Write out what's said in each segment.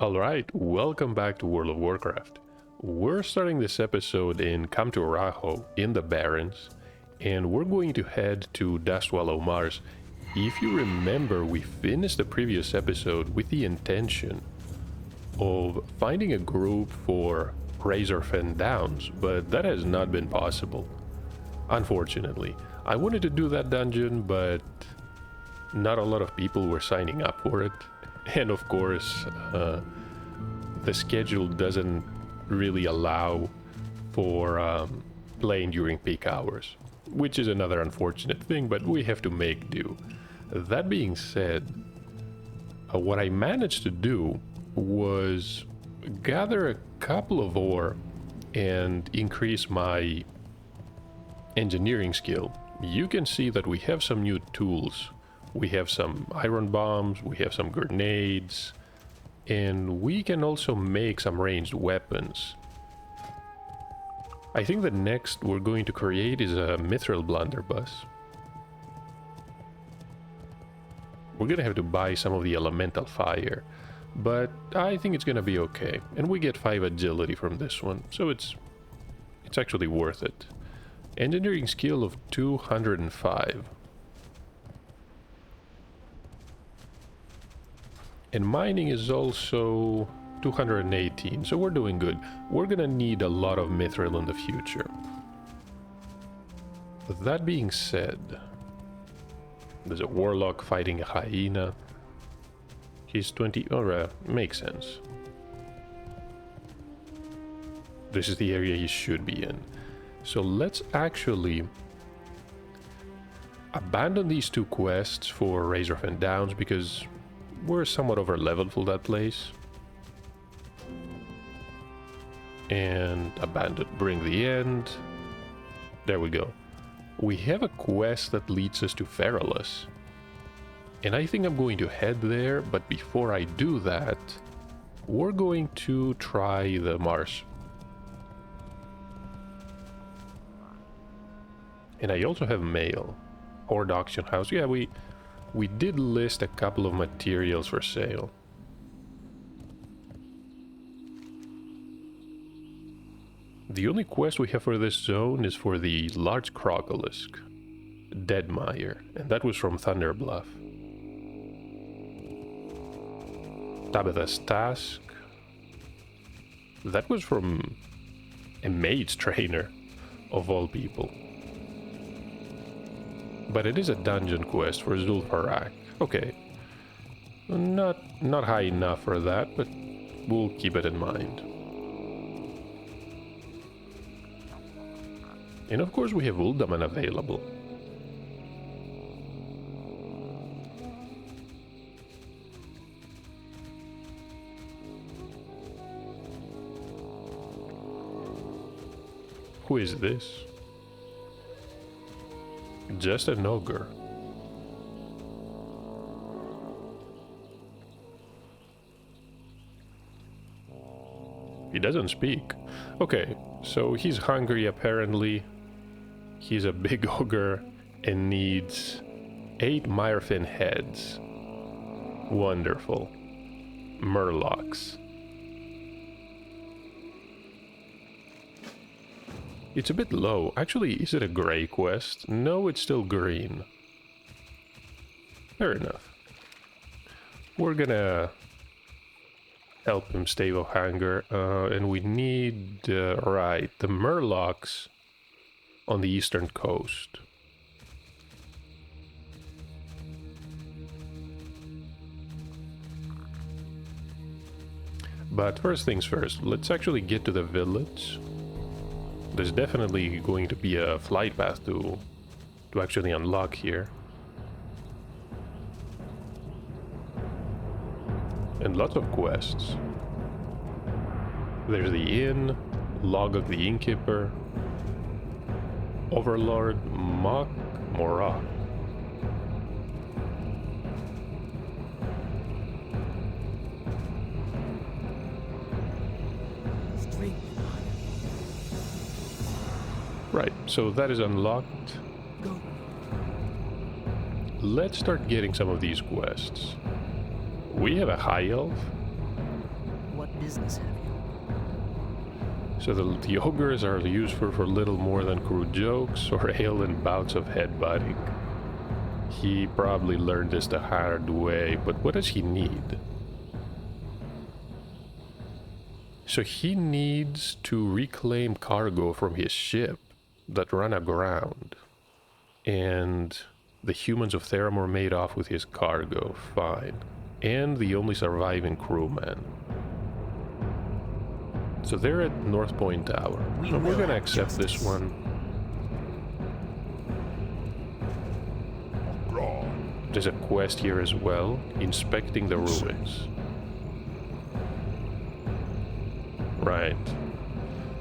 Alright, welcome back to World of Warcraft. We're starting this episode in Raho in the Barrens, and we're going to head to Dustwallow Marsh. If you remember, we finished the previous episode with the intention of finding a group for Reynoth and Downs, but that has not been possible. Unfortunately, I wanted to do that dungeon, but not a lot of people were signing up for it. And of course, the schedule doesn't really allow for playing during peak hours, which is another unfortunate thing, but we have to make do. That being said, what I managed to do was gather a couple of ore and increase my engineering skill. You can see that we have some new tools. We have some iron bombs, we have some grenades, and we can also make some ranged weapons. I think the next we're going to create is a mithril blunderbuss. We're gonna have to buy some of the elemental fire, but I think it's gonna be okay. And we get 5 agility from this one, so it's actually worth it. Engineering skill of 205. And mining is also 218, so we're doing good. We're gonna need a lot of mithril in the future. With that being said, there's a warlock fighting a hyena. He's 20, alright, makes sense. This is the area he should be in. So let's actually abandon these 2 quests for Reynoth and Downs because we're somewhat over leveled for that place. And abandon, bring the end. There we go. We have a quest that leads us to Feralus. And I think I'm going to head there, but before I do that, we're going to try the Marsh. And I also have mail. Or the auction house. Yeah, we did list a couple of materials for sale. The only quest we have for this zone is for the large crocolisk, Deadmire, and that was from Thunder Bluff. Tabitha's Task, that was from a mage trainer, of all people. But it is a dungeon quest for Zul'Farrak. Okay. Not high enough for that, but we'll keep it in mind. And of course we have Uldaman available. Who is this? Just an ogre. He doesn't speak. Okay, so he's hungry apparently. He's a big ogre and needs 8 Myrefin heads. Wonderful. Murlocs. It's a bit low. Actually, is it a gray quest? No, it's still green. Fair enough. We're gonna help him stave off hunger, and we need, right, the Murlocs on the eastern coast. But first things first, let's actually get to the village. There's definitely going to be a flight path to actually unlock here. And lots of quests. There's the inn, Log of the Innkeeper, Overlord Mok Morah. Right, so that is unlocked. Let's start getting some of these quests. We have a high elf. business have you? So the ogres are useful for little more than crude jokes or ale and bouts of headbutting. He probably learned this the hard way, but what does he need? So he needs to reclaim cargo from his ship that ran aground. And the humans of Theramore made off with his cargo, fine. And the only surviving crewman. So they're at North Point Tower. And we're gonna accept this one. There's a quest here as well, inspecting the ruins. Right.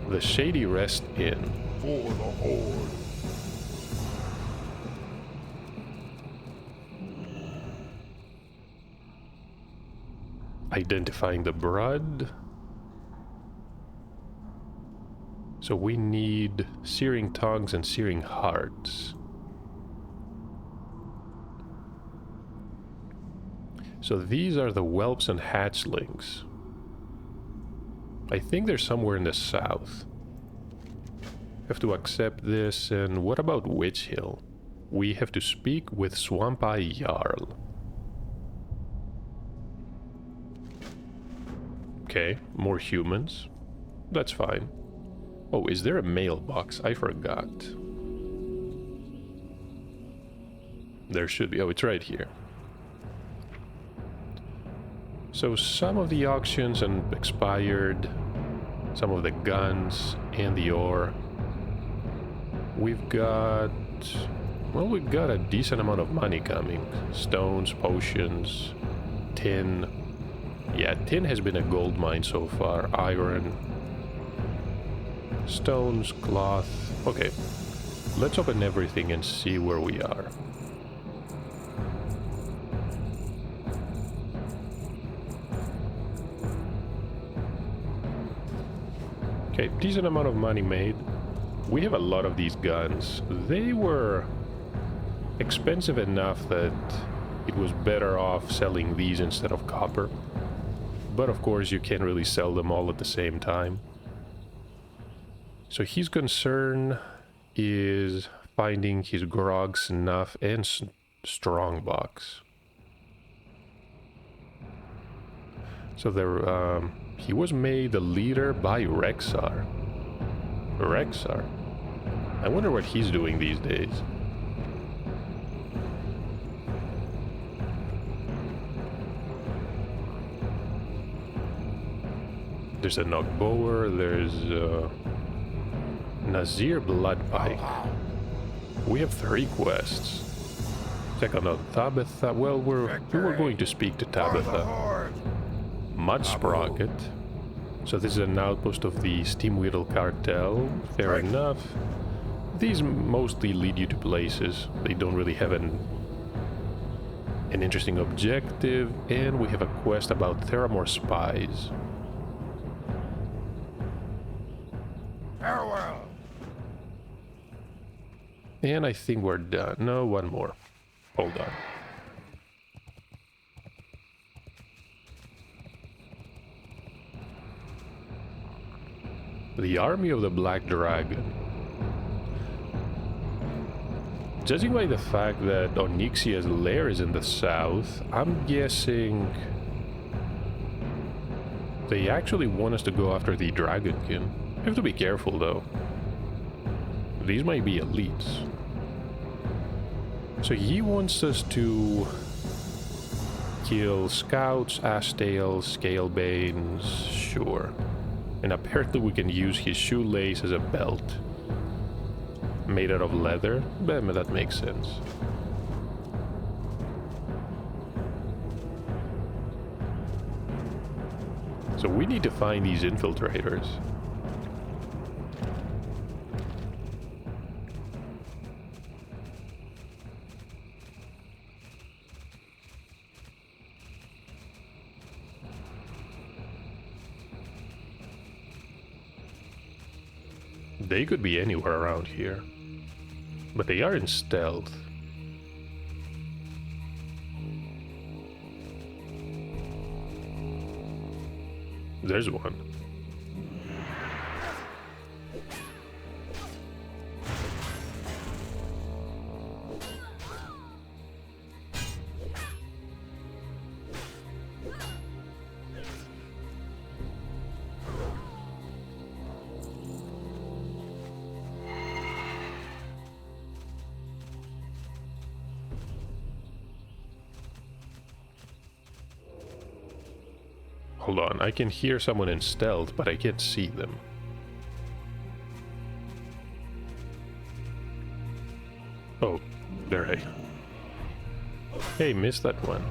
The Shady Rest Inn. For the Horde. Identifying the blood. So we need Searing Tongues and Searing Hearts. So these are the whelps and hatchlings. I think they're somewhere in the south. Have to accept this, and what about Witch Hill? We have to speak with Swamp Eye Jarl. Okay, more humans. That's fine. Oh, is there a mailbox? I forgot. There should be. Oh, it's right here. So some of the auctions and expired, some of the guns and the ore. We've got a decent amount of money coming. Stones, potions, tin. Yeah, tin has been a gold mine so far. Iron, stones, cloth. Okay, let's open everything and see where we are. Okay, decent amount of money made. We have a lot of these guns. They were expensive enough that it was better off selling these instead of copper. But of course you can't really sell them all at the same time. So his concern is finding his grog, snuff, and strongbox. So there, he was made the leader by Rexar. Rexar? I wonder what he's doing these days. There's a Nogbower, there's Nazir Bloodpike. We have 3 quests. Check out Tabitha. Well, we were going to speak to Tabitha. Mud Sprocket. So this is an outpost of the Steamweedle cartel. Fair enough. These mostly lead you to places. They don't really have an interesting objective. And we have a quest about Theramore spies. Farewell. And I think we're done. No, one more. Hold on. The Army of the Black Dragon. Judging by the fact that Onyxia's lair is in the south, I'm guessing they actually want us to go after the Dragonkin. We have to be careful though. These might be elites. So he wants us to kill scouts, ashtails, scalebanes, sure. And apparently we can use his shoelace as a belt. Made out of leather? But that makes sense. So we need to find these infiltrators. They could be anywhere around here. But they are in stealth. There's one. Hold on, I can hear someone in stealth, but I can't see them. Oh, there, hey. Hey, missed that one.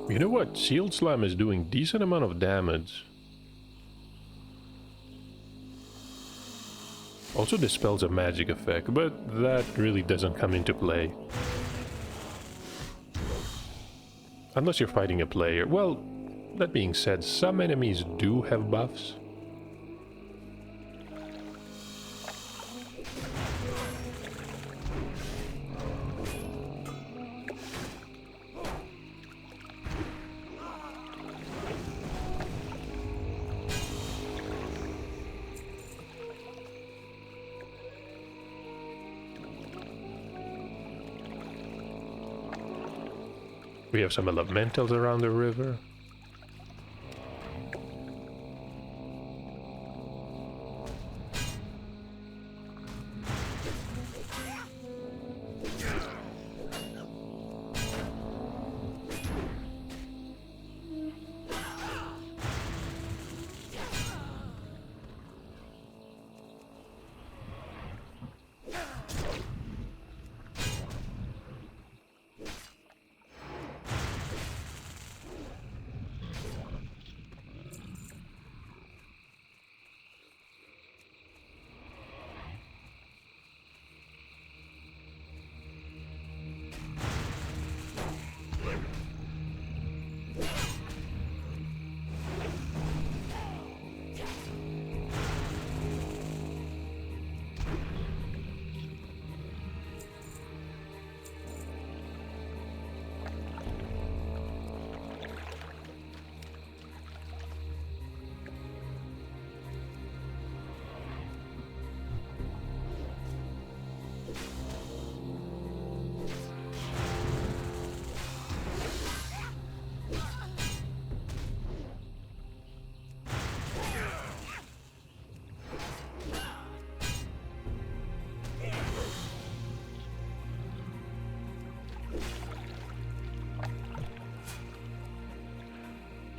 You know what? Shield Slam is doing decent amount of damage. Also dispels a magic effect, but that really doesn't come into play. Unless you're fighting a player. Well, that being said, some enemies do have buffs. We have some elementals around the river.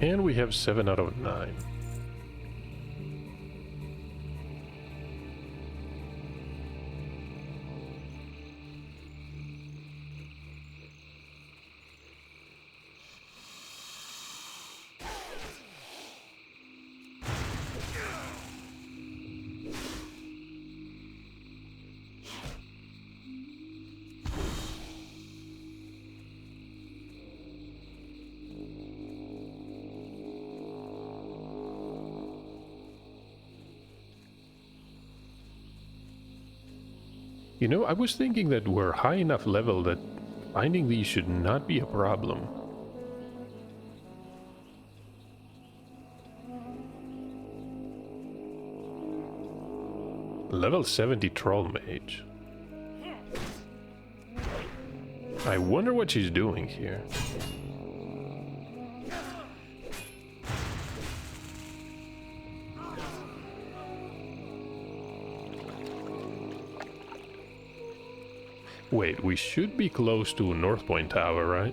And we have 7 out of 9. You know, I was thinking that we're high enough level that finding these should not be a problem. Level 70 Troll Mage. I wonder what she's doing here. Wait, we should be close to North Point Tower, right?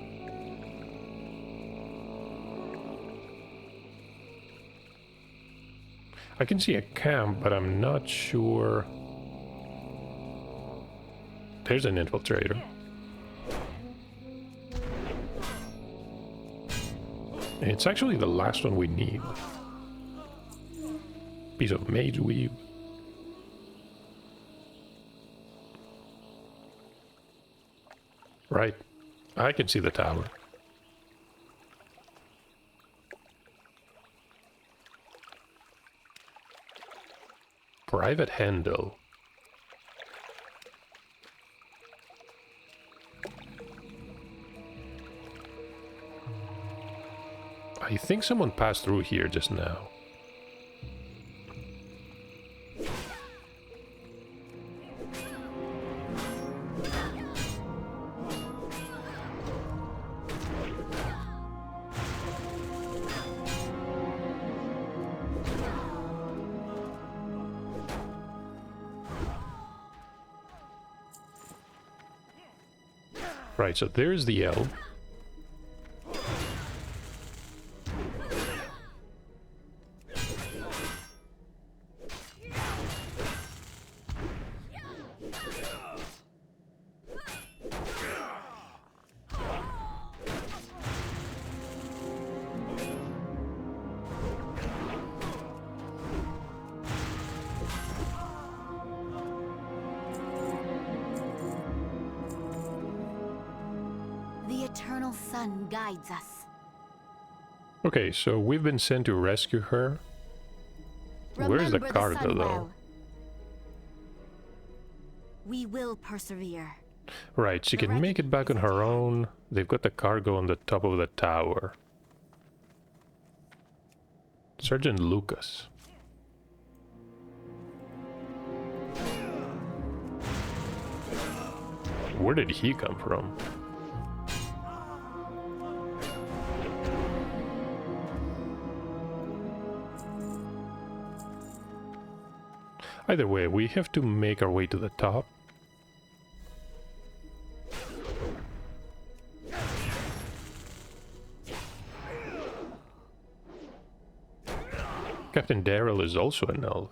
I can see a camp, but I'm not sure. There's an infiltrator. And it's actually the last one we need. Piece of mage weave. Right. I can see the tower. Private handle. I think someone passed through here just now. Right, so there's the elf. The eternal sun guides us. Okay, so we've been sent to rescue her. Where's the Remember cargo, sun though? well. We will persevere. Right, she can make it back on her own. They've got the cargo on the top of the tower. Sergeant Lucas. Where did he come from? Either way, we have to make our way to the top. Captain Daryl is also an elf.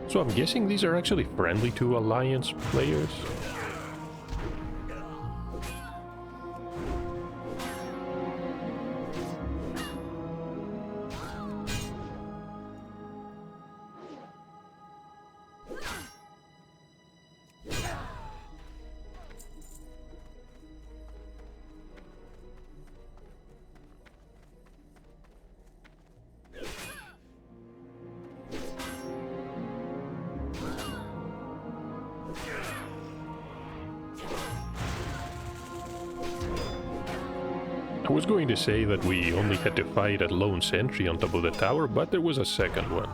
So I'm guessing these are actually friendly to Alliance players. I was going to say that we only had to fight a lone sentry on top of the tower, but there was a second one.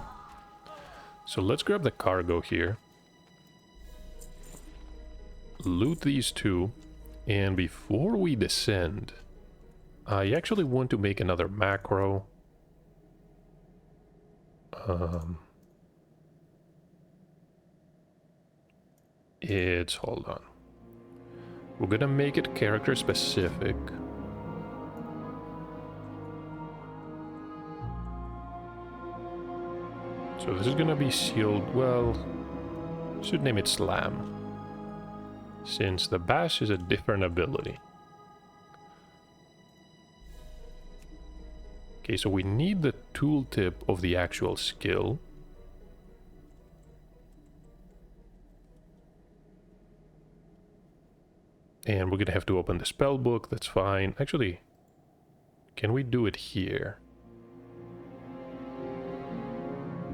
So let's grab the cargo here. Loot these two. And before we descend, I actually want to make another macro. Hold on. We're gonna make it character specific. So this is gonna be sealed, well, should name it Slam, since the Bash is a different ability. Okay, so we need the tooltip of the actual skill. And we're gonna have to open the spell book, that's fine. Actually, can we do it here?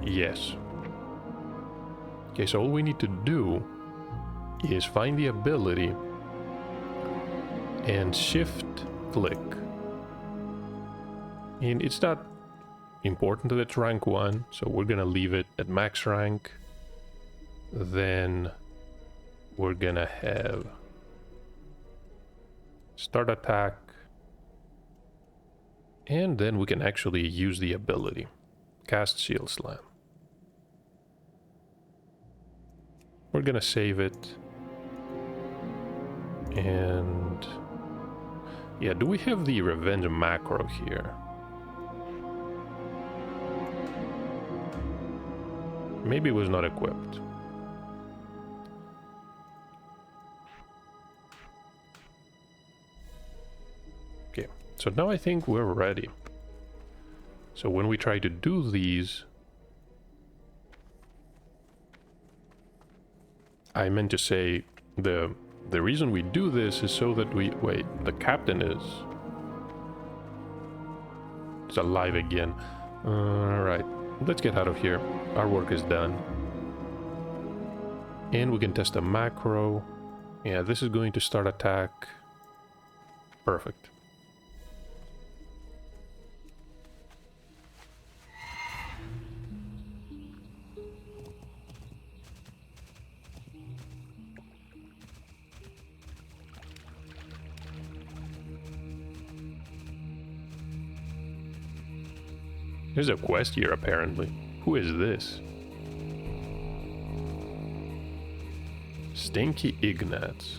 Yes. Okay, so all we need to do is find the ability and shift click. And it's not important that it's rank 1, so we're gonna leave it at max rank. Then we're gonna have start attack, and then we can actually use the ability. Cast Shield Slam. We're gonna save it. And yeah, do we have the Revenge macro here? Maybe it was not equipped. Okay, so now I think we're ready. So when we try to do these, I meant to say the reason we do this is so that we wait. The captain is alive again. All right, let's get out of here. Our work is done, and we can test a macro. Yeah, this is going to start attack. Perfect. There's a quest here, apparently. Who is this? Stinky Ignatz.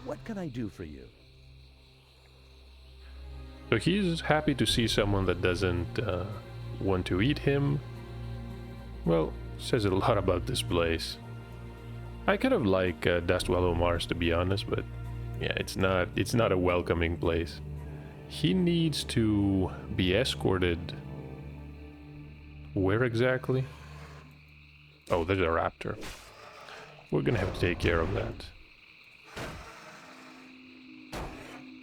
What can I do for you? So he's happy to see someone that doesn't want to eat him. Well, says a lot about this place. I kind of like Dustwallow Marsh, to be honest, but yeah, it's not a welcoming place. He needs to be escorted. Where exactly? Oh, there's a raptor. We're gonna have to take care of that.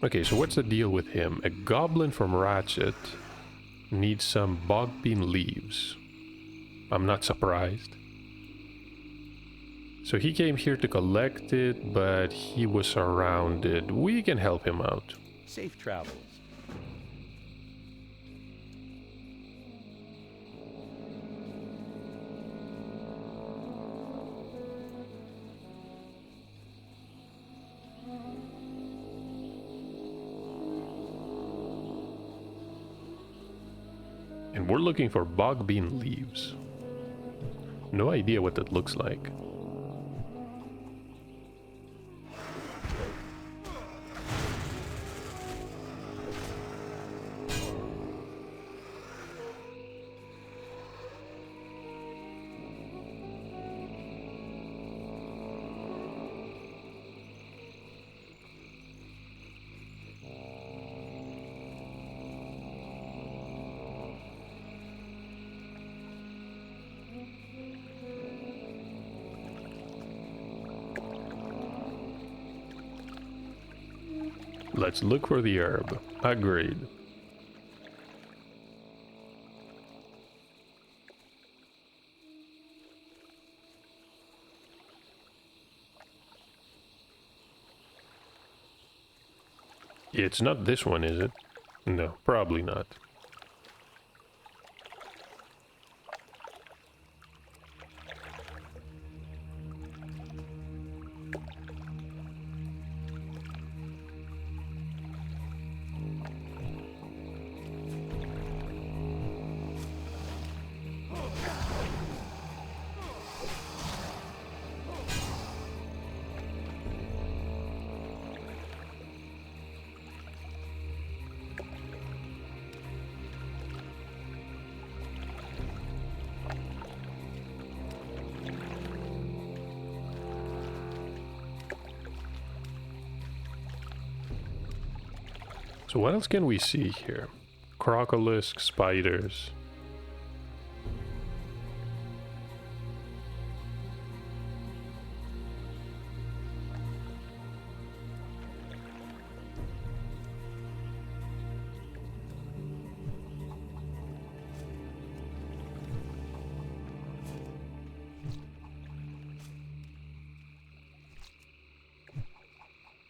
Okay, so what's the deal with him? A goblin from Ratchet needs some bogbean leaves. I'm not surprised. So he came here to collect it, but he was surrounded. We can help him out. Safe travels. And we're looking for bogbean leaves. No idea what that looks like. Let's look for the herb. Agreed. It's not this one, is it? No, probably not. So what else can we see here? Crocolisk, spiders.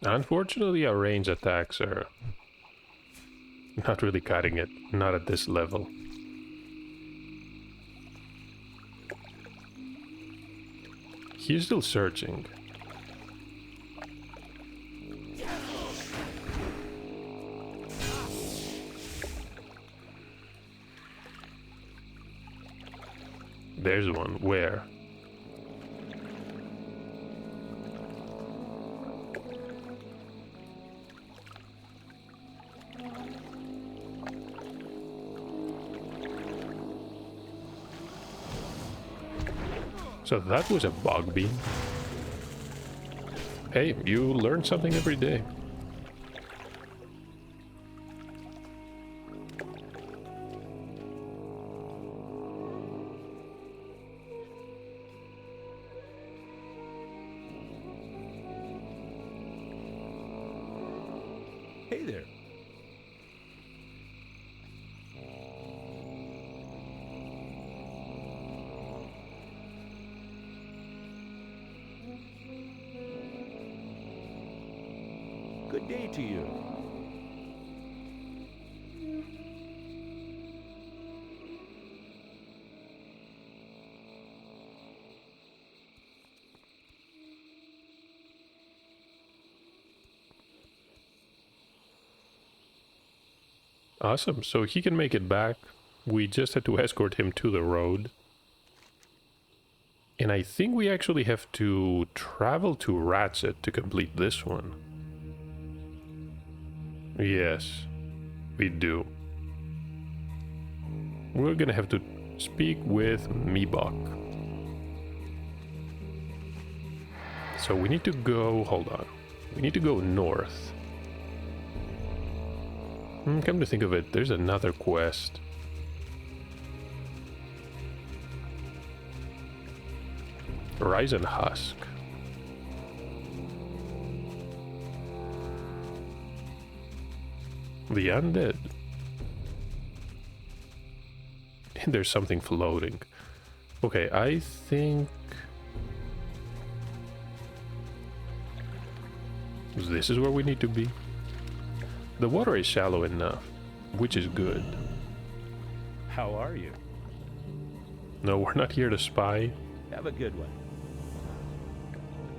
Unfortunately, our range attacks are not really cutting it, not at this level. He's still searching. There's one. Where? So that was a bog beam. Hey, you learn something every day. Hey there. Good day to you. Awesome, so he can make it back. We just had to escort him to the road. And I think we actually have to travel to Ratset to complete this one. Yes, we do. We're gonna have to speak with Mibok. So we need to go, hold on. We need to go north. Come to think of it, there's another quest. Horizon Husk. The Undead. And there's something floating. Okay, I think... this is where we need to be. The water is shallow enough, which is good. How are you? No, we're not here to spy. Have a good one.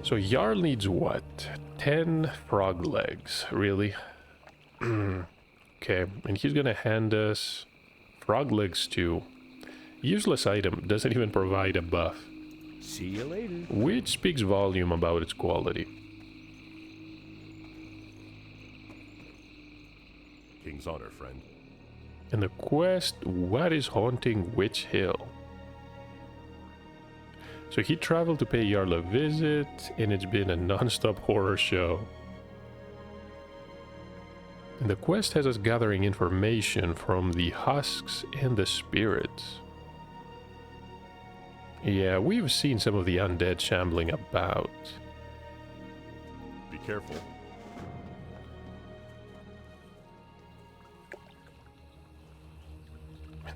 So Jarl needs what? 10 frog legs, really? Okay, and he's gonna hand us frog legs too. Useless item, doesn't even provide a buff. See you later. Which speaks volume about its quality. King's honor, friend. And the quest, what is haunting Witch Hill? So he traveled to pay Jarl a visit, and it's been a non-stop horror show. And the quest has us gathering information from the husks and the spirits. Yeah, we've seen some of the undead shambling about. Be careful.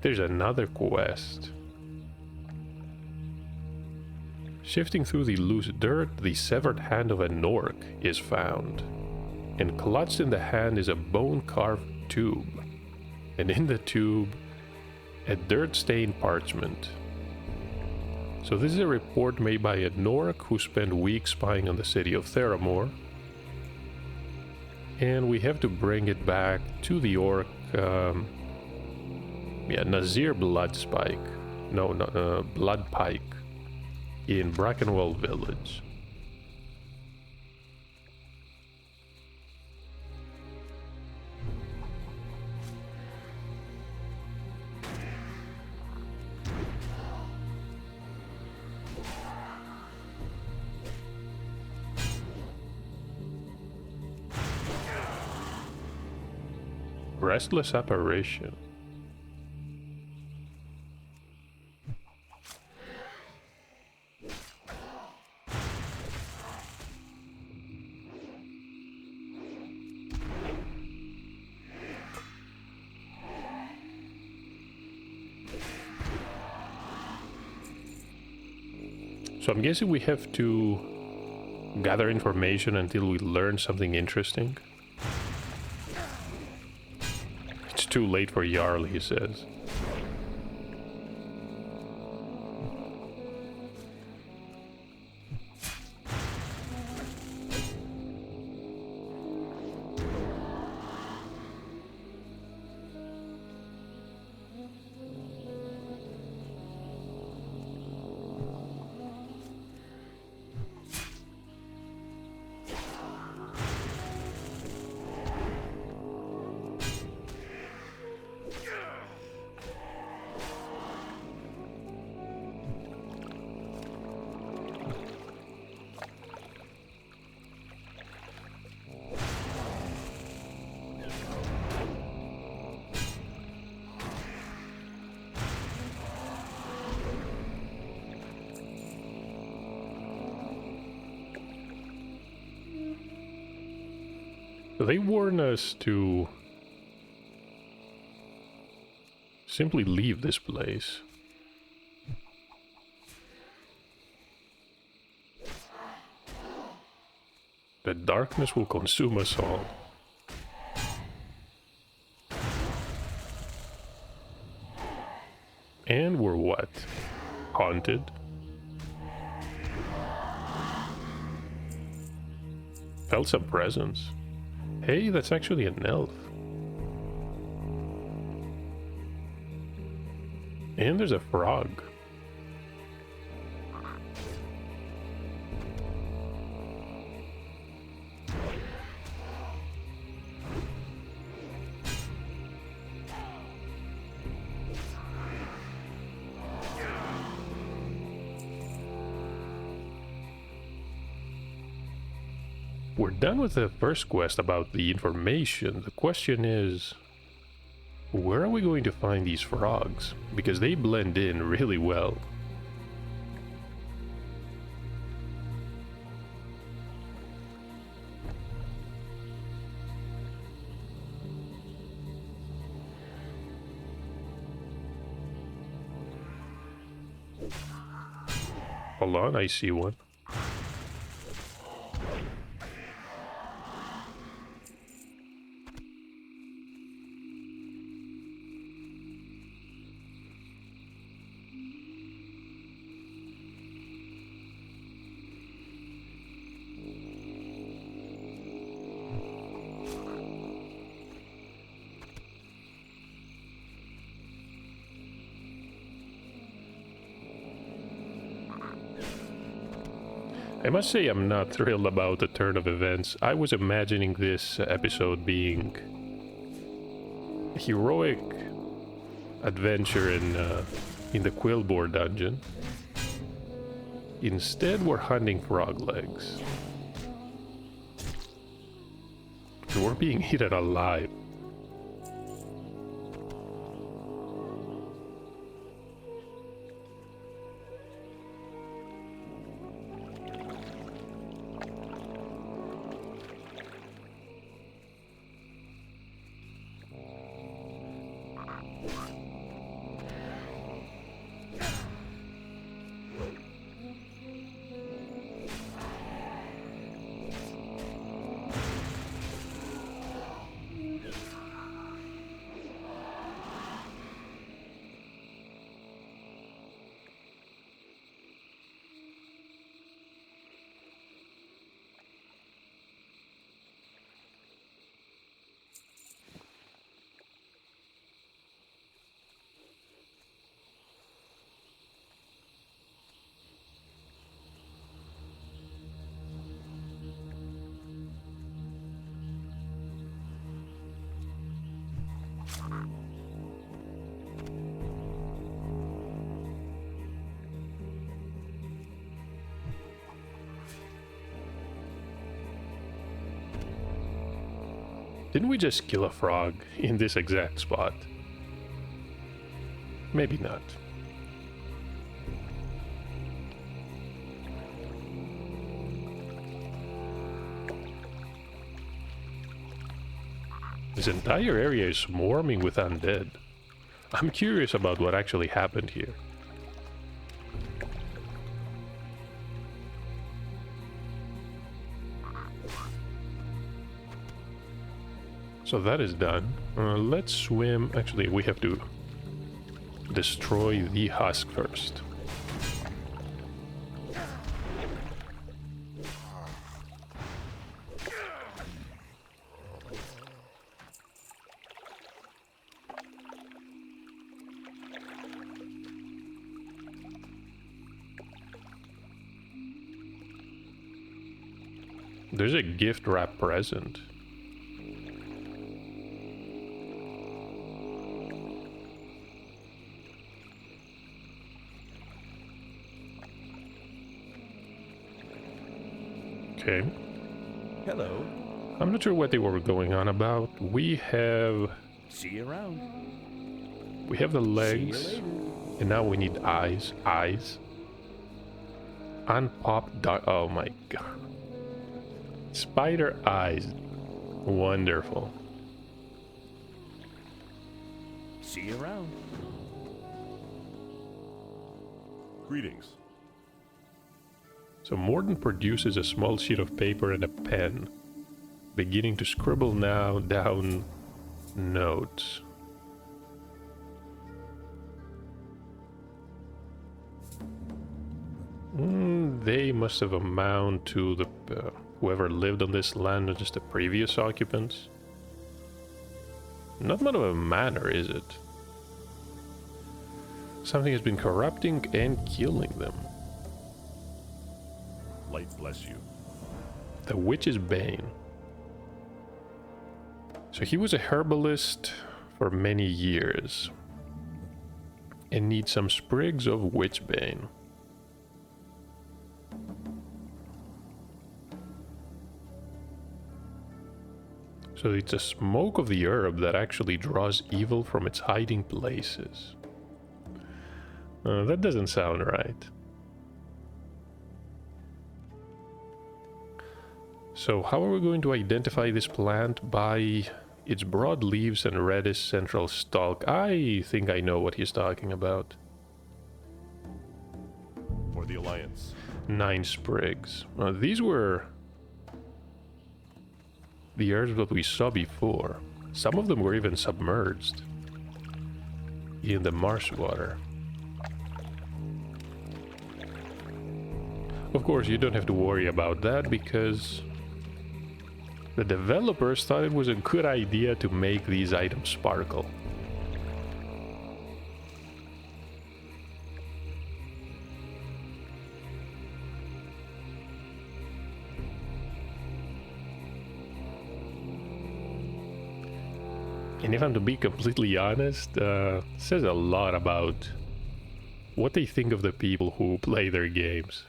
There's another quest. Shifting through the loose dirt, the severed hand of an orc is found. And clutched in the hand is a bone-carved tube. And in the tube, a dirt-stained parchment. So this is a report made by an orc who spent weeks spying on the city of Theramore. And we have to bring it back to the orc, Nazir Bloodspike. No, Bloodpike. In Brackenwell Village. Restless apparition. So I'm guessing we have to gather information until we learn something interesting. It's too late for Jarl, he says. So they warn us to simply leave this place. The darkness will consume us all. And we're what? Haunted? Felt some presence. Hey, that's actually an elf. And there's a frog. We're done with the first quest about the information. The question is, where are we going to find these frogs? Because they blend in really well. Hold on, I see one. I must say I'm not thrilled about the turn of events. I was imagining this episode being a heroic adventure in the Quillbore dungeon. Instead, we're hunting frog legs. And we're being eaten alive. Didn't we just kill a frog in this exact spot? Maybe not. This entire area is swarming with undead. I'm curious about what actually happened here. So that is done. Let's swim. Actually, we have to destroy the husk first. There's a gift wrap present. Okay. Hello. I'm not sure what they were going on about. We have See you around. the legs, See you later. and now we need eyes. Eyes. Unpopped. Oh my god. Spider eyes. Wonderful. See you around. Greetings. So Morden produces a small sheet of paper and a pen, beginning to scribble now down notes. They must have amount to the whoever lived on this land or just the previous occupants. Not much of a manor, is it? Something has been corrupting and killing them. Light bless you. The Witch's Bane. So he was a herbalist for many years and needs some sprigs of Witchbane. So it's a smoke of the herb that actually draws evil from its hiding places. That doesn't sound right. So how are we going to identify this plant? By its broad leaves and reddish central stalk. I think I know what he's talking about. For the Alliance. 9 sprigs. These were the herbs that we saw before. Some of them were even submerged in the marsh water. Of course, you don't have to worry about that because the developers thought it was a good idea to make these items sparkle. And if I'm to be completely honest, it says a lot about what they think of the people who play their games.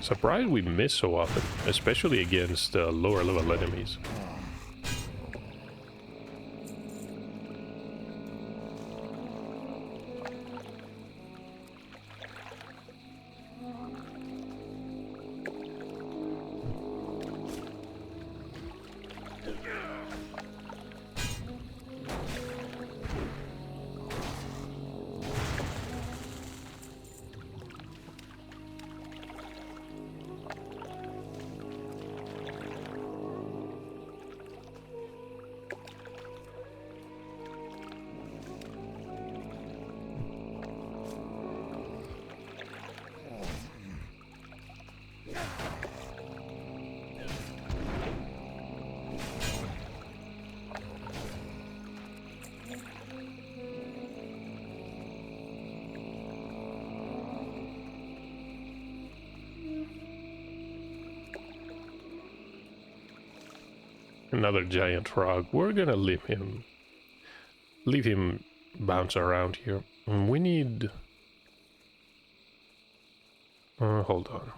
Surprised we miss so often, especially against lower level enemies. Another giant frog. We're gonna leave him bounce around here. We need... hold on.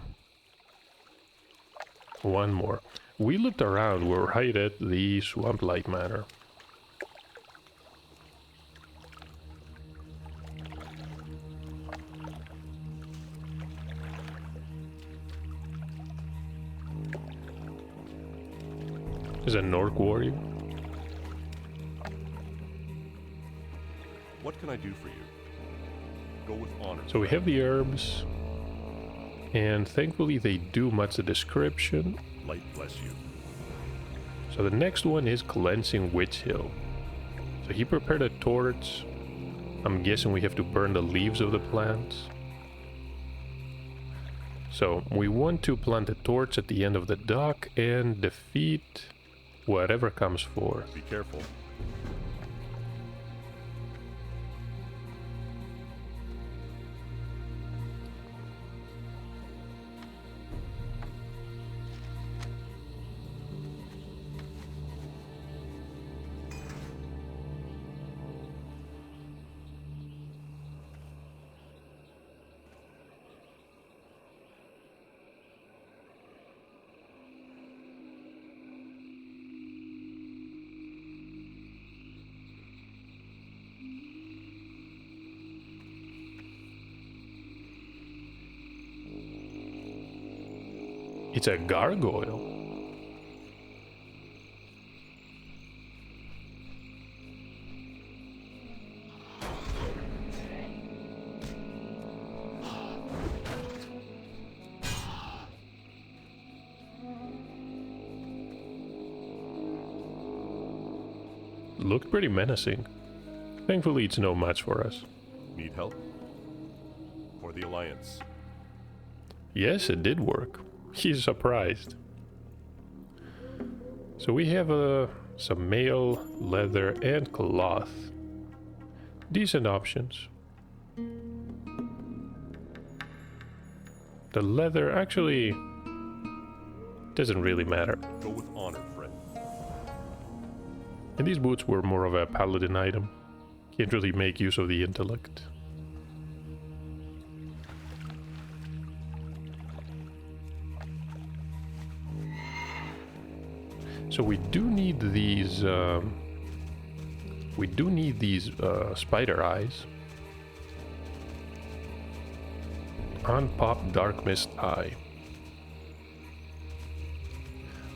One more. We looked around. We're right at the swamp-like manor. Is a Nork warrior. What can I do for you? Go with honor. So we have the herbs, and thankfully they do match the description. Light bless you. So the next one is Cleansing Witch Hill. So he prepared a torch. I'm guessing we have to burn the leaves of the plants. So we want to plant a torch at the end of the dock and defeat whatever comes for. Be careful. It's a gargoyle. Looked pretty menacing. Thankfully, it's no match for us. Need help? For the Alliance. Yes, it did work. He's surprised. So we have some mail, leather, and cloth. Decent options. The leather actually doesn't really matter. Go with honor, friend. And these boots were more of a paladin item. Can't really make use of the intellect. So we do need these. Spider eyes. Unpop Dark Mist Eye.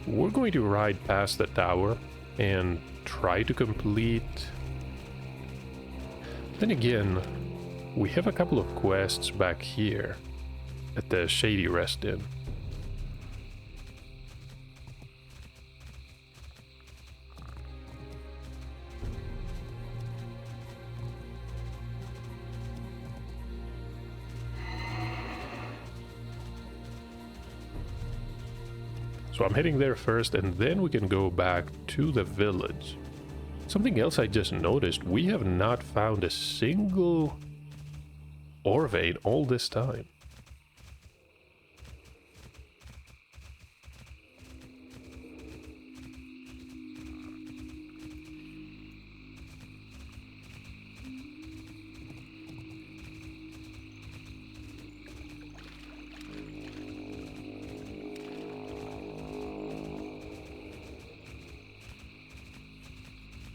We're going to ride past the tower and try to complete. Then again, we have a couple of quests back here at the Shady Rest Inn. So I'm heading there first, and then we can go back to the village. Something else I just noticed, we have not found a single ore vein all this time.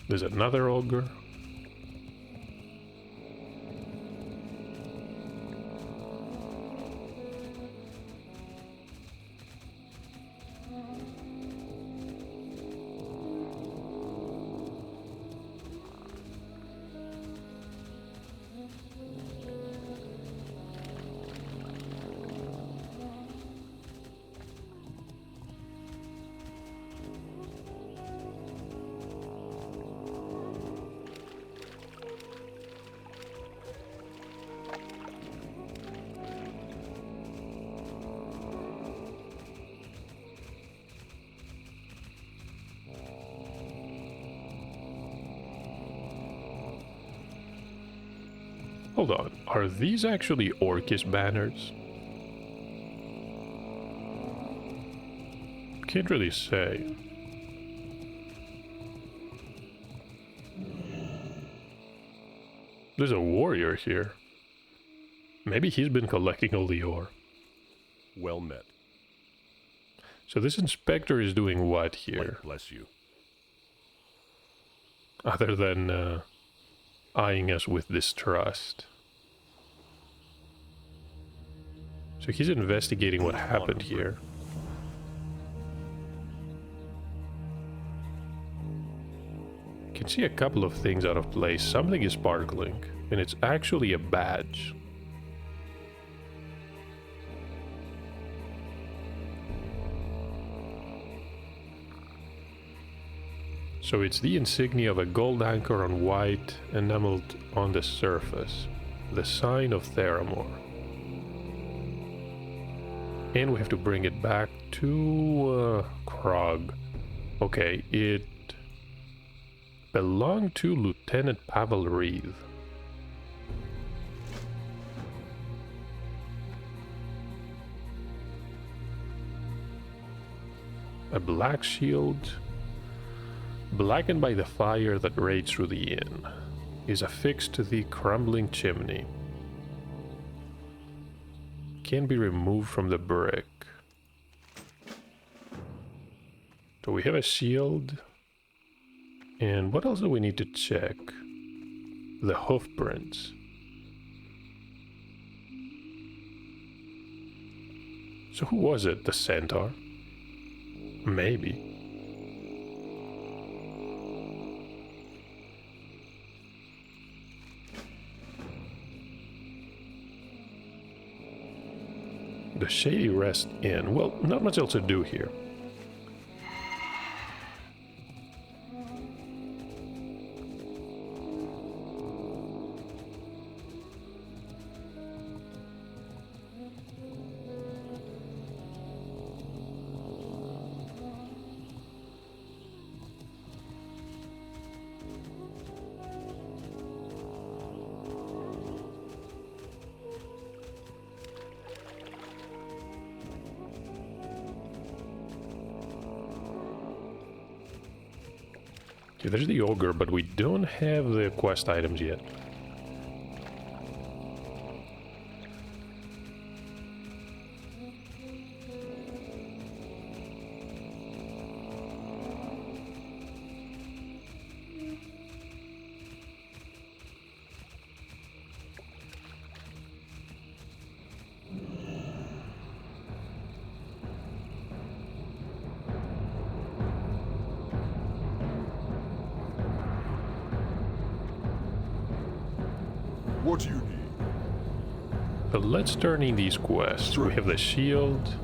There's another ogre. Hold on, are these actually Orcish banners? Can't really say. There's a warrior here. Maybe he's been collecting all the ore. Well met. So this inspector is doing what here? Light bless you. Other than eyeing us with distrust. So he's investigating what happened here. You can see a couple of things out of place. Something is sparkling, and it's actually a badge. So it's the insignia of a gold anchor on white, enameled on the surface. The sign of Theramore. And we have to bring it back to Krog. Okay, it belonged to Lieutenant Pavel Reeve. A black shield, blackened by the fire that raged through the inn, is affixed to the crumbling chimney. Can be removed from the brick. So we have a shield. And what else do we need to check? The hoof prints. So who was it? The centaur? Maybe. The Shady Rest Inn. Well, not much else to do here. Okay, there's the ogre, but we don't have the quest items yet. What do you need? But let's turn in these quests. We have the shield.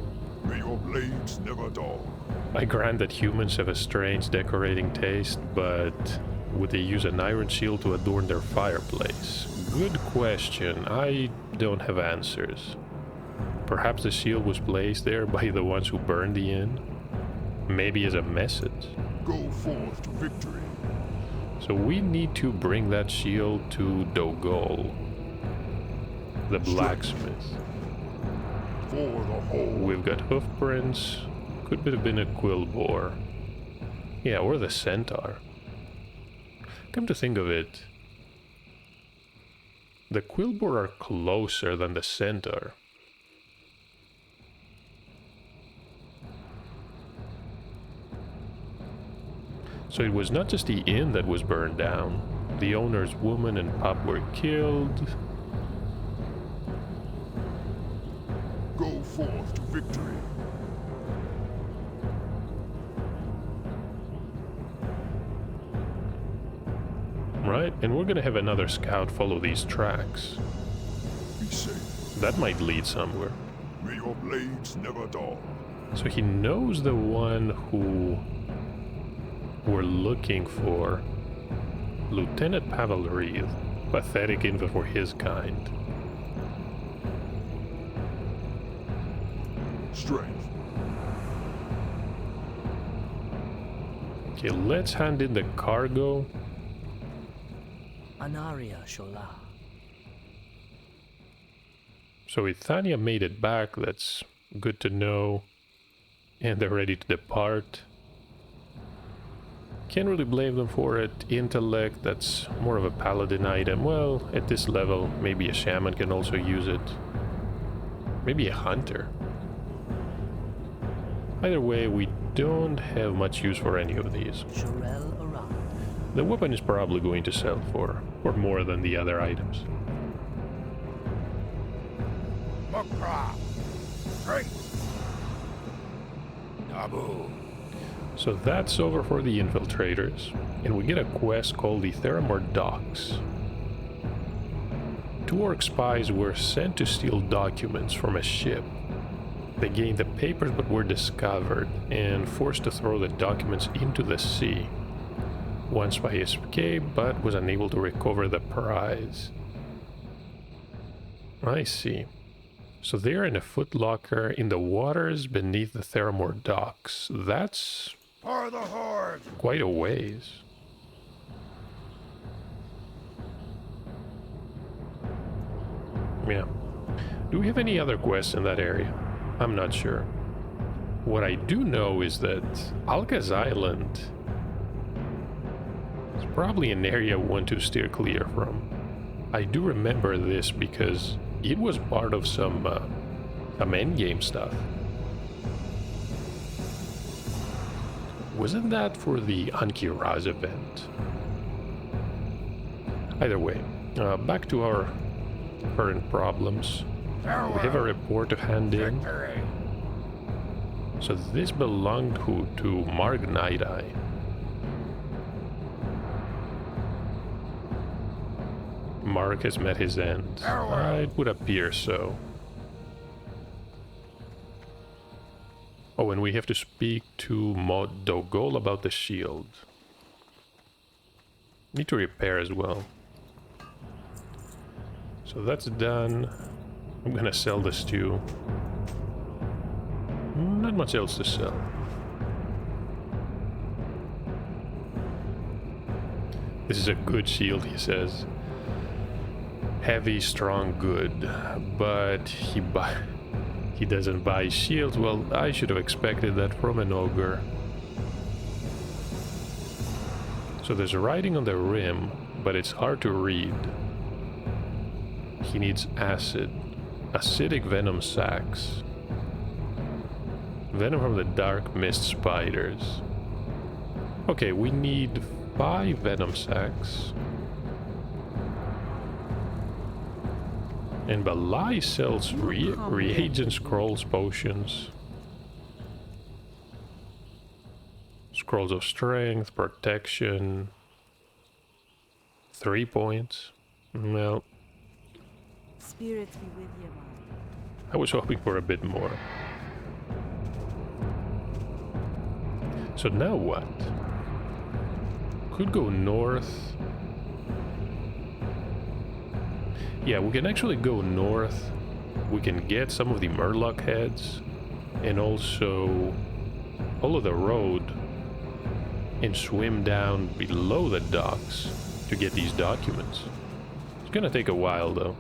May your blades never dull. I grant that humans have a strange decorating taste, but would they use an iron shield to adorn their fireplace? Good question. I don't have answers. Perhaps the shield was placed there by the ones who burned the inn? Maybe as a message? Go forth to victory. So we need to bring that shield to Dogol, the blacksmith. For the whole. We've got hoof prints. Could have been a quill boar. Yeah, or the centaur. Come to think of it, the quill boar are closer than the centaur. So it was not just the inn that was burned down. The owner's woman and pup were killed. Go forth to victory. Right, and we're gonna have another scout follow these tracks. Be safe. That might lead somewhere. May your blades never dull. So he knows the one who we're looking for. Lieutenant Pavel Reeve. Pathetic info for his kind. Strength. Okay, let's hand in the cargo. Anaria Shola. So Ithania made it back, that's good to know. And they're ready to depart. Can't really blame them for it. Intellect, that's more of a paladin item. Well, at this level, maybe a shaman can also use it. Maybe a hunter. Either way, we don't have much use for any of these. Shorel around. The weapon is probably going to sell for more than the other items. Makra. Strength. Nabu. So that's over for the infiltrators, and we get a quest called the Theramore Docks. 2 orc spies were sent to steal documents from a ship. They gained the papers but were discovered and forced to throw the documents into the sea. One spy escaped but was unable to recover the prize. I see. So they're in a footlocker in the waters beneath the Theramore Docks. That's For the Horde! Quite a ways. Yeah. Do we have any other quests in that area? I'm not sure. What I do know is that Alka's Island is probably an area I want to steer clear from. I do remember this because it was part of some endgame stuff. Wasn't that for the Anki-Raz event? Either way, back to our current problems. We have a report to hand in. So this belonged to Mark Night-Eye. Mark has met his end. It would appear so. Oh, and we have to speak to Mod Dogol about the shield. Need to repair as well. So that's done. I'm gonna sell the stew. Not much else to sell. This is a good shield, he says. Heavy, strong, good. But he doesn't buy shields. Well, I should have expected that from an ogre. So there's writing on the rim, but it's hard to read. He needs acid. Acidic venom sacs. Venom from the dark mist spiders. Okay, we need 5 venom sacs. And Balai sells reagent scrolls, potions. Scrolls of strength, protection. 3 points. Well, Spirits be with you, man. I was hoping for a bit more. So now what? Could go north. Yeah, we can actually go north. We can get some of the Murloc heads and also follow the road and swim down below the docks to get these documents. It's gonna take a while though.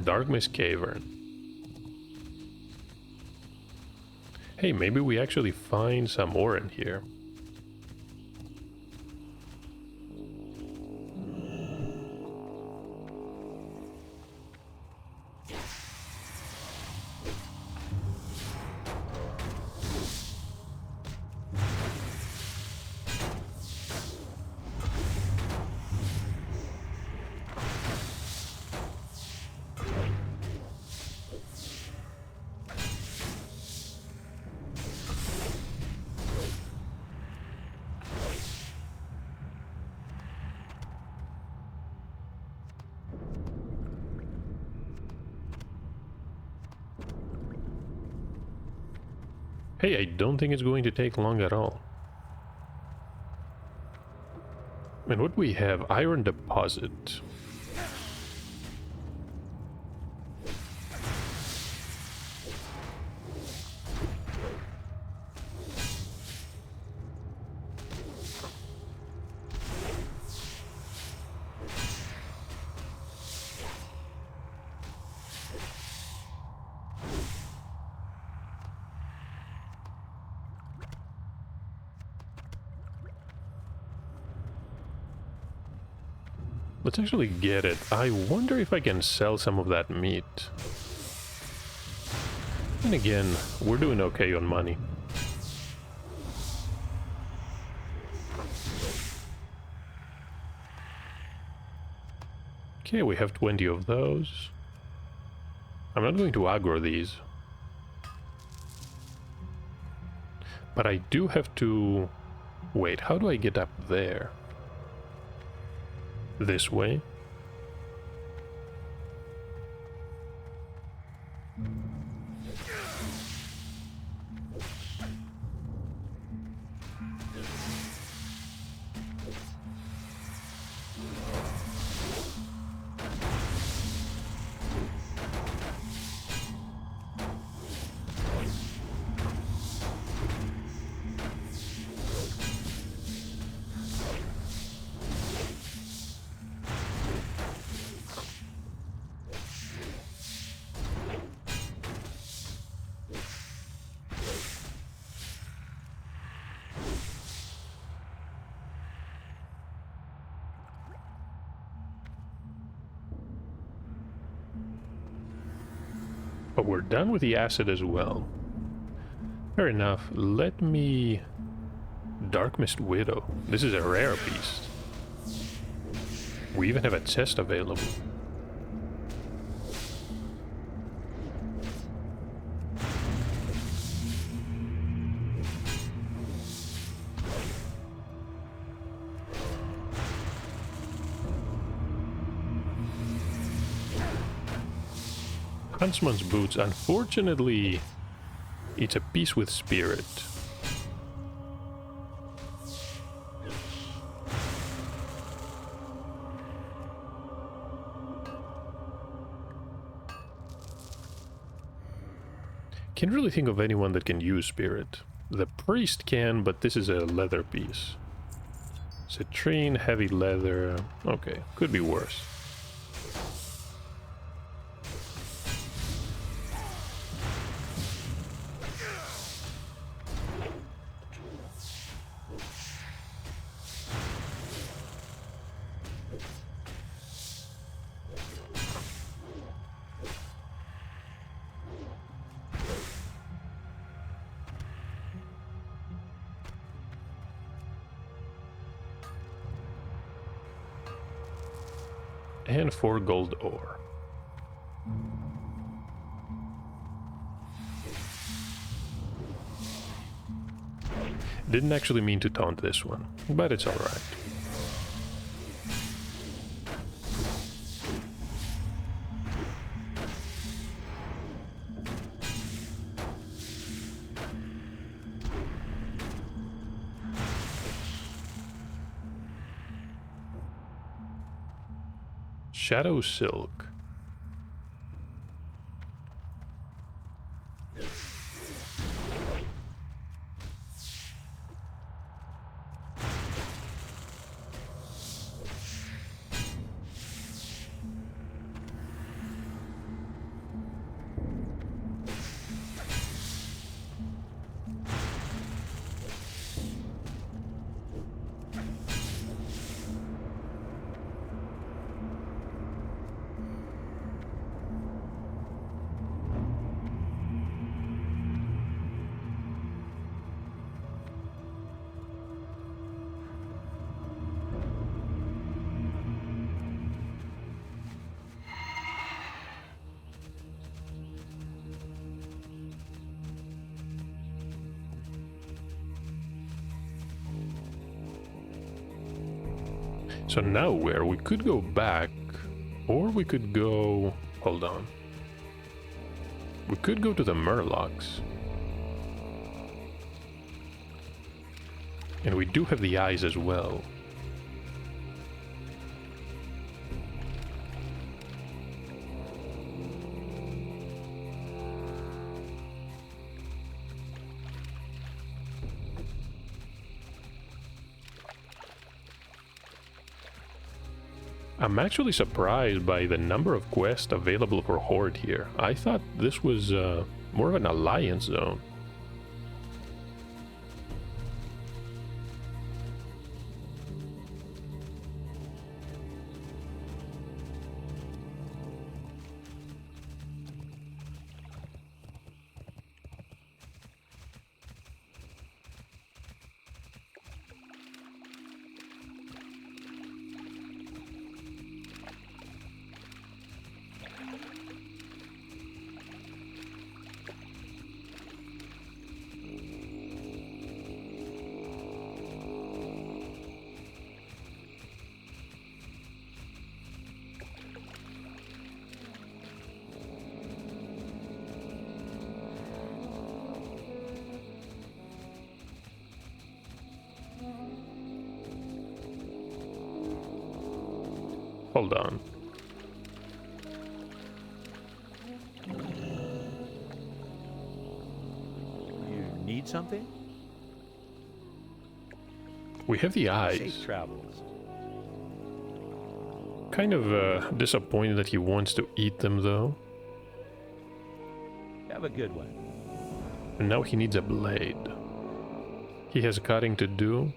Dark Mist Cavern. Hey, maybe we actually find some ore in here. Hey, I don't think it's going to take long at all. And what we have, iron deposit. Let's actually get it. I wonder if I can sell some of that meat. And again, we're doing okay on money. Okay, we have 20 of those. I'm not going to aggro these. But I do have to... Wait, how do I get up there? This way? But we're done with the acid as well. Fair enough. Let me... Dark Mist Widow. This is a rare beast. We even have a chest available. Huntsman's Boots. Unfortunately, it's a piece with spirit. Can't really think of anyone that can use spirit. The priest can, but this is a leather piece. Citrine, heavy leather. Okay, could be worse. And 4 gold ore. Didn't actually mean to taunt this one, but it's alright. Shadow Silk. So now where? We could go back, or we could go... Hold on. We could go to the Murlocs. And we do have the eyes as well. I'm actually surprised by the number of quests available for Horde here. I thought this was more of an alliance zone. Hold on. You need something? We have the eyes. Safe travels. Kind of disappointed that he wants to eat them though. Have a good one. And now he needs a blade. He has cutting to do.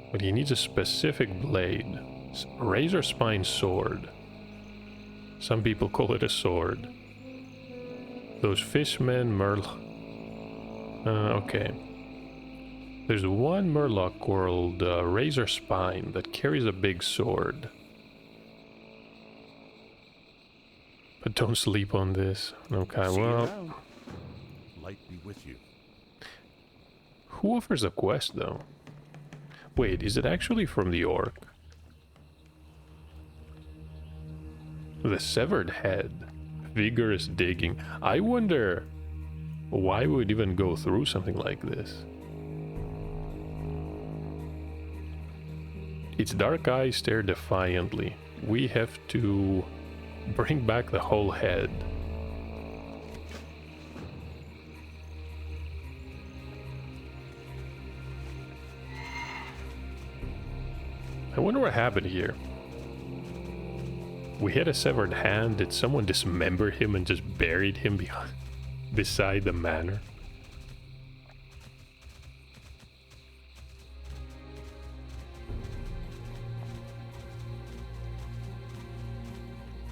But he needs a specific blade. Razor spine sword. Some people call it a sword. Those fishmen, okay. There's one Murloc called Razor Spine that carries a big sword. But don't sleep on this. Okay, See you well... around. Light be with you. Who offers a quest, though? Wait, is it actually from the orc? The Severed Head. Vigorous digging. I wonder why we would even go through something like this. Its dark eyes stare defiantly. We have to bring back the whole head. I wonder what happened here. We had a severed hand. Did someone dismember him and just buried him beside the manor?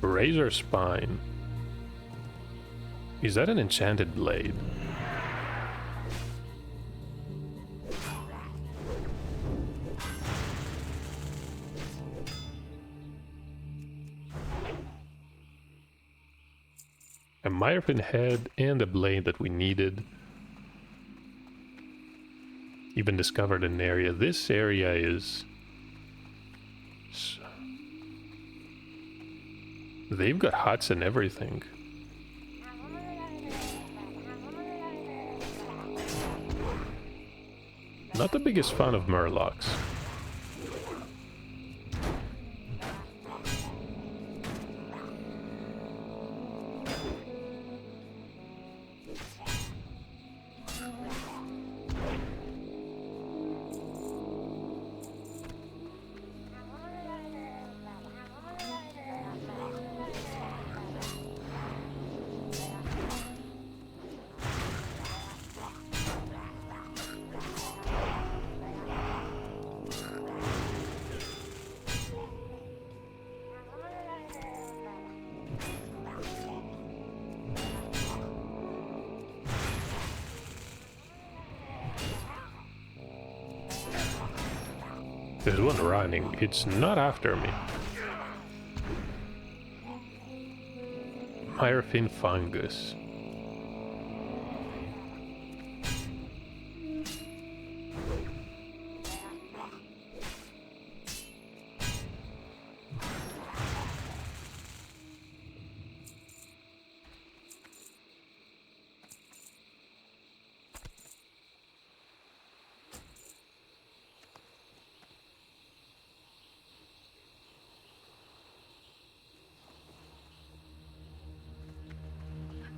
Razor Spine. Is that an enchanted blade? A Myrfin head and a blade that we needed. Even discovered an area. This area is... They've got huts and everything. Not the biggest fan of Murlocs. There's one running. It's not after me. Myrfin fungus.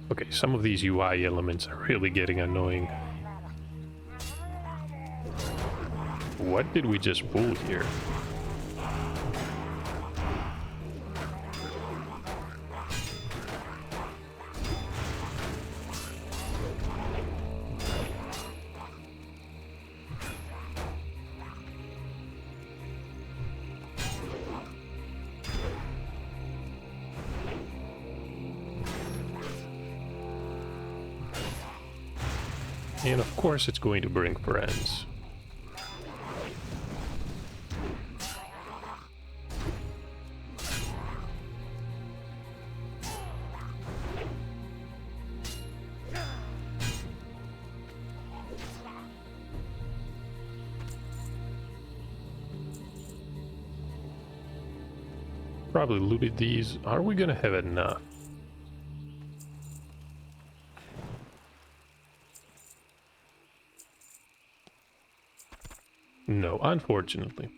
Okay, some of these UI elements are really getting annoying. What did we just pull here? And of course it's going to bring friends. Probably looted these. Are we gonna have enough? No, unfortunately.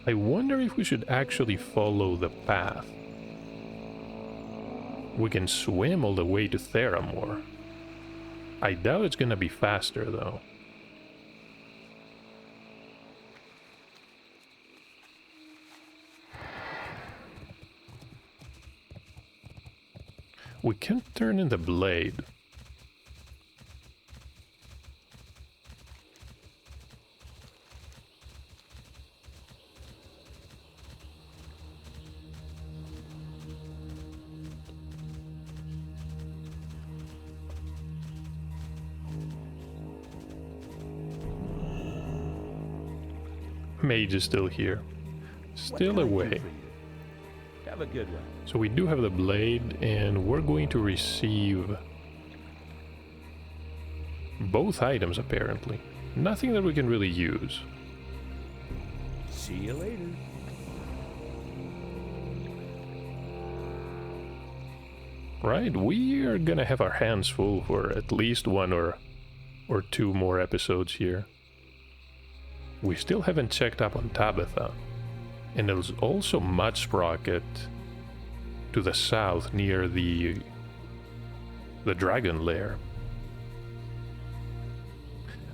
I wonder if we should actually follow the path. We can swim all the way to Theramore. I doubt it's gonna be faster though. We can turn in the blade. Mage is still here. Still What can I do away. for you? Have a good one. So we do have the blade, and we're going to receive both items apparently. Nothing that we can really use. See you later. Right, we are gonna have our hands full for at least one or two more episodes here. We still haven't checked up on Tabitha. And there's also Mud Sprocket to the south near the dragon lair.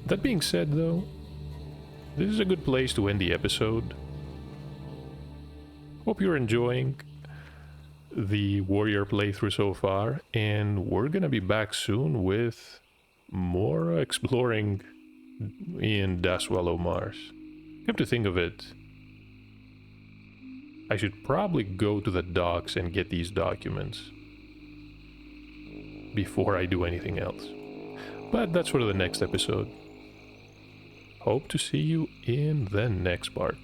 That being said though, this is a good place to end the episode. Hope you're enjoying the warrior playthrough so far, and we're gonna be back soon with more exploring in Dustwallow Marsh. Come to think of it, I should probably go to the docks and get these documents before I do anything else. But that's for the next episode. Hope to see you in the next part.